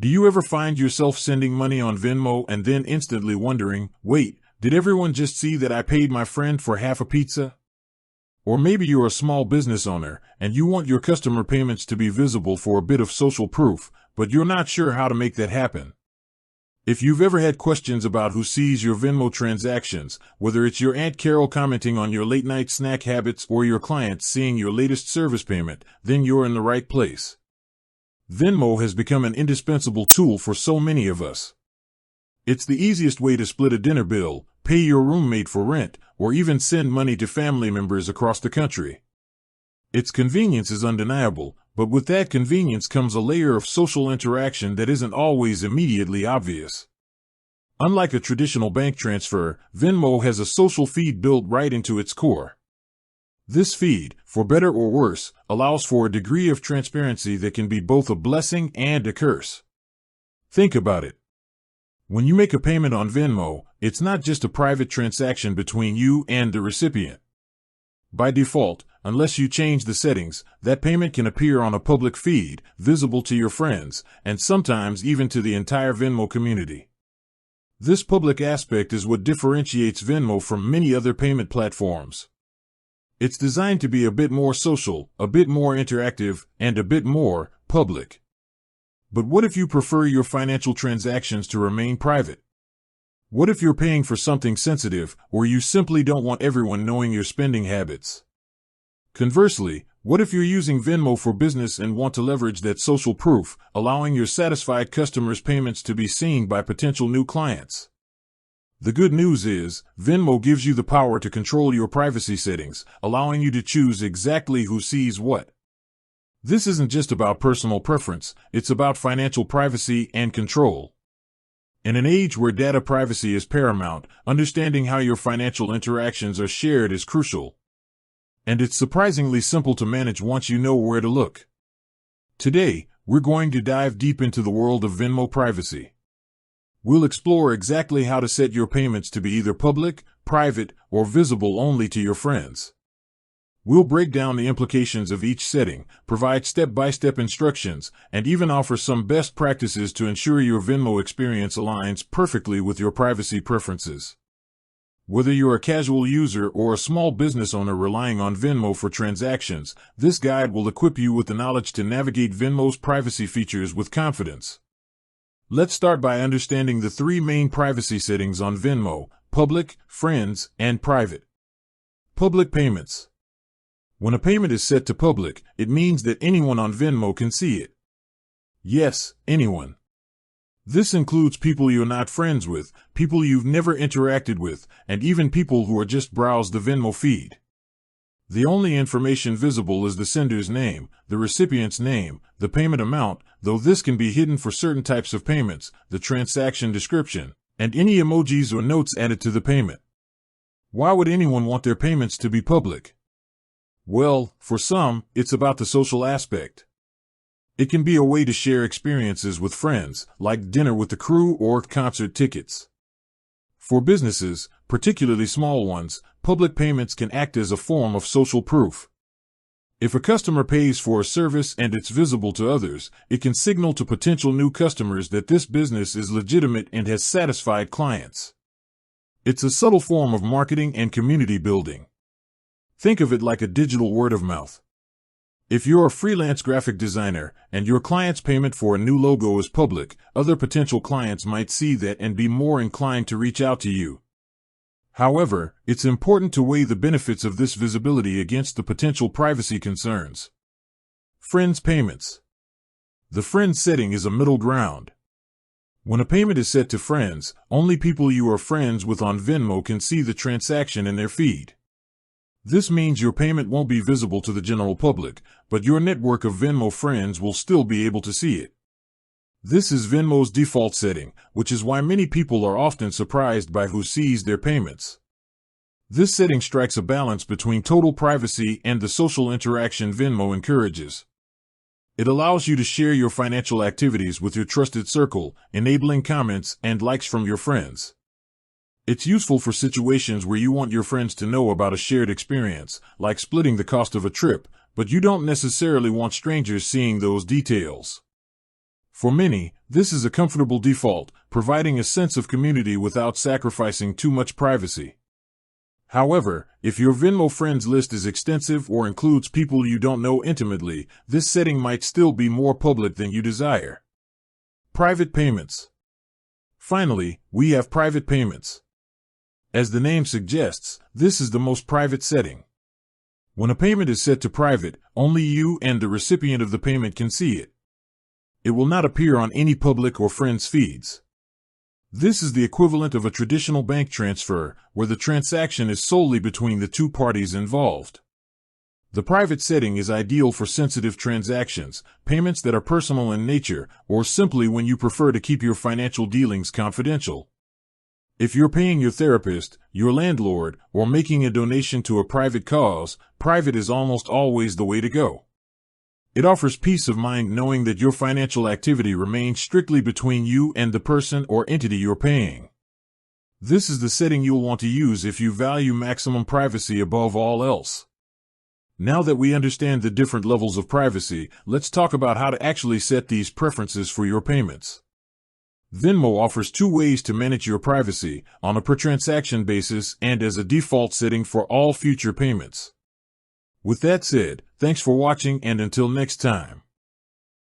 Do you ever find yourself sending money on Venmo and then instantly wondering, wait, did everyone just see that I paid my friend for half a pizza? Or maybe you're a small business owner and you want your customer payments to be visible for a bit of social proof, but you're not sure how to make that happen. If you've ever had questions about who sees your Venmo transactions, whether it's your Aunt Carol commenting on your late-night snack habits or your clients seeing your latest service payment, then you're in the right place. Venmo has become an indispensable tool for so many of us. It's the easiest way to split a dinner bill, pay your roommate for rent, or even send money to family members across the country. Its convenience is undeniable, but with that convenience comes a layer of social interaction that isn't always immediately obvious. Unlike a traditional bank transfer, Venmo has a social feed built right into its core. This feed, for better or worse, allows for a degree of transparency that can be both a blessing and a curse. Think about it. When you make a payment on Venmo, it's not just a private transaction between you and the recipient. By default, unless you change the settings, that payment can appear on a public feed, visible to your friends, and sometimes even to the entire Venmo community. This public aspect is what differentiates Venmo from many other payment platforms. It's designed to be a bit more social, a bit more interactive, and a bit more public. But what if you prefer your financial transactions to remain private? What if you're paying for something sensitive, or you simply don't want everyone knowing your spending habits? Conversely, what if you're using Venmo for business and want to leverage that social proof, allowing your satisfied customers' payments to be seen by potential new clients? The good news is, Venmo gives you the power to control your privacy settings, allowing you to choose exactly who sees what. This isn't just about personal preference, it's about financial privacy and control. In an age where data privacy is paramount, understanding how your financial interactions are shared is crucial. And it's surprisingly simple to manage once you know where to look. Today, we're going to dive deep into the world of Venmo privacy. We'll explore exactly how to set your payments to be either public, private, or visible only to your friends. We'll break down the implications of each setting, provide step-by-step instructions, and even offer some best practices to ensure your Venmo experience aligns perfectly with your privacy preferences. Whether you're a casual user or a small business owner relying on Venmo for transactions, this guide will equip you with the knowledge to navigate Venmo's privacy features with confidence. Let's start by understanding the three main privacy settings on Venmo: public, friends, and private. Public payments. When a payment is set to public, it means that anyone on Venmo can see it. Yes, anyone. This includes people you're not friends with, people you've never interacted with, and even people who are just browse the Venmo feed. The only information visible is the sender's name, the recipient's name, the payment amount, though this can be hidden for certain types of payments, the transaction description, and any emojis or notes added to the payment. Why would anyone want their payments to be public? Well, for some, it's about the social aspect. It can be a way to share experiences with friends, like dinner with the crew or concert tickets. For businesses, particularly small ones, public payments can act as a form of social proof. If a customer pays for a service and it's visible to others, it can signal to potential new customers that this business is legitimate and has satisfied clients. It's a subtle form of marketing and community building. Think of it like a digital word of mouth. If you're a freelance graphic designer and your client's payment for a new logo is public, other potential clients might see that and be more inclined to reach out to you. However, it's important to weigh the benefits of this visibility against the potential privacy concerns. Friends payments. The friends setting is a middle ground. When a payment is set to friends, only people you are friends with on Venmo can see the transaction in their feed. This means your payment won't be visible to the general public, but your network of Venmo friends will still be able to see it. This is Venmo's default setting, which is why many people are often surprised by who sees their payments. This setting strikes a balance between total privacy and the social interaction Venmo encourages. It allows you to share your financial activities with your trusted circle, enabling comments and likes from your friends. It's useful for situations where you want your friends to know about a shared experience, like splitting the cost of a trip, but you don't necessarily want strangers seeing those details. For many, this is a comfortable default, providing a sense of community without sacrificing too much privacy. However, if your Venmo friends list is extensive or includes people you don't know intimately, this setting might still be more public than you desire. Private payments. Finally, we have private payments. As the name suggests, this is the most private setting. When a payment is set to private, only you and the recipient of the payment can see it. It will not appear on any public or friends' feeds. This is the equivalent of a traditional bank transfer, where the transaction is solely between the two parties involved. The private setting is ideal for sensitive transactions, payments that are personal in nature, or simply when you prefer to keep your financial dealings confidential. If you're paying your therapist, your landlord, or making a donation to a private cause, private is almost always the way to go. It offers peace of mind knowing that your financial activity remains strictly between you and the person or entity you're paying. This is the setting you'll want to use if you value maximum privacy above all else. Now that we understand the different levels of privacy, let's talk about how to actually set these preferences for your payments. Venmo offers two ways to manage your privacy, on a per-transaction basis and as a default setting for all future payments. With that said, thanks for watching and until next time.